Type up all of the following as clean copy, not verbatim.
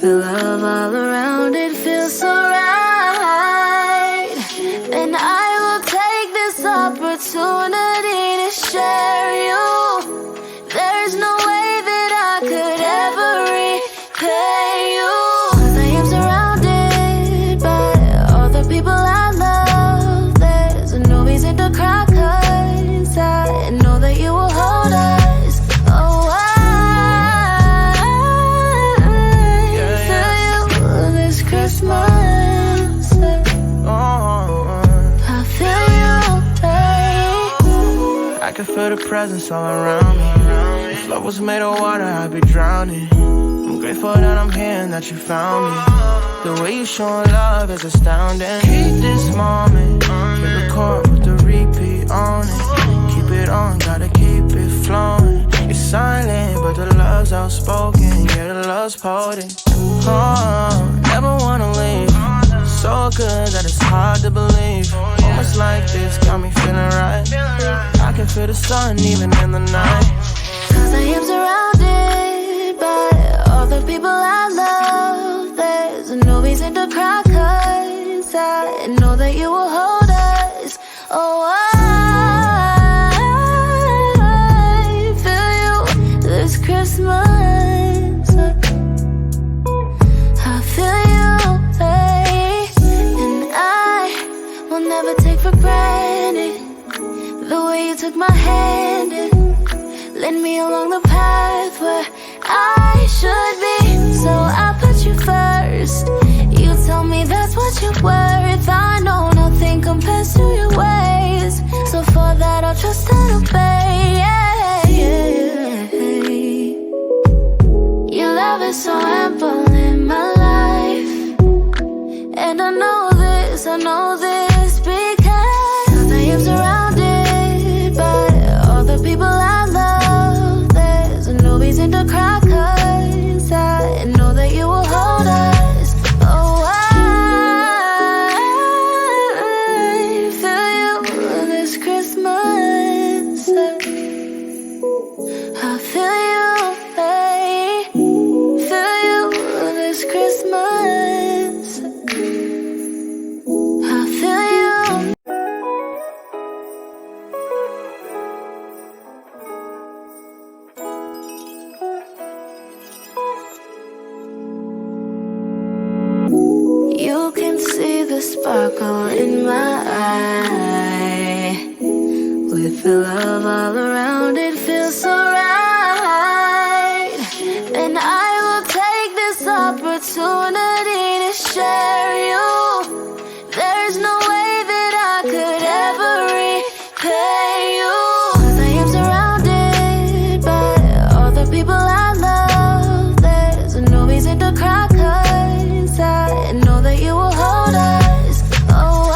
the love all around, it feels so right. And I will take this opportunity to share you. There's no way that I could ever repay you. 'Cause I am surrounded by all the people I love. There's no reason to cry, 'cause I know that you will hold us. Oh, Christmas, I feel you, babe. I can feel the presence all around me. If love was made of water, I'd be drowning. I'm grateful that I'm here and that you found me. The way you showing love is astounding. Keep this moment, hit record with the repeat on it. Keep it on, gotta keep it flowing. It's silent, but the love's outspoken. Yeah, the love's potent. Oh, never wanna leave. So good that it's hard to believe. Moments like this got me feeling right. I can feel the sun even in the night. 'Cause I am surrounded by all the people I love. There's no reason to cry, 'cause I know that you will hold us. Oh, I feel you this Christmas. I feel you, babe. And I will never take for granted the way you took my hand and led me along the path where I should be. So I put you first. You tell me that's what you're worth. I know nothing compares to your ways. So for that I'll trust and obey. Your love is so ample in my life. And I know this because I am surrounded by all the people I love. There's no reason to cry, 'cause I know that you will hold us. Oh, I feel you this Christmas. I feel you, babe. Feel you this Christmas. I feel you. You can see the sparkle in my eye. With the love all around, it feels so right. And I will take this opportunity to share you. There's no way that I could ever repay you. 'Cause I am surrounded by all the people I love. There's no reason to cry, 'cause I know that you will hold us. Oh, I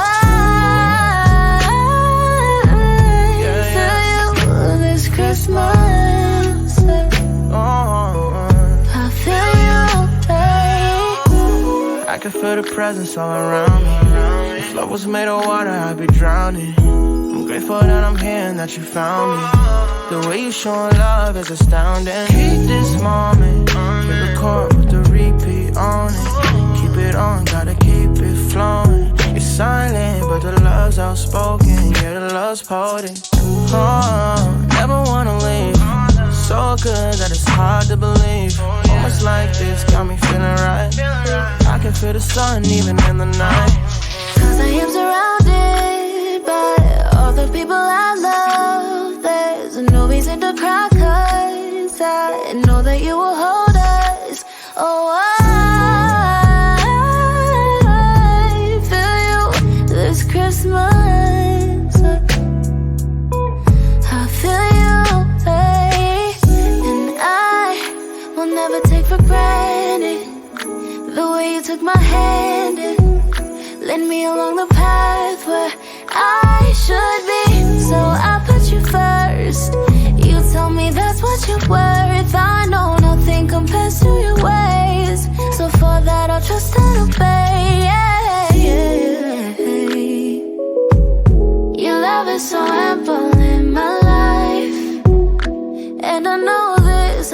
feel you this Christmas. I feel you, babe. I can feel the presence all around me. If love was made of water, I'd be drowning. I'm grateful that I'm here and that you found me. The way you showing love is astounding. Keep this moment, hit record with the repeat on it. Keep it on, gotta keep it flowing. It's silent, but the love's outspoken. Yeah, the love's potent. Oh, never wanna leave. So good that it's hard to believe. Moments like this got me feeling right. I can feel the sun even in the night. 'Cause I am surrounded by all the people I love. There's no reason to cry, 'cause I know that you will hold us. Oh, I feel you this Christmas. I feel you, babe. And I will never take for granted the way you took my hand and led me along the path where I should be. So I put you first. You tell me that's what you're worth. I know nothing compares to your ways. So for that I'll trust and obey. Your love is so ample in my life. And I know this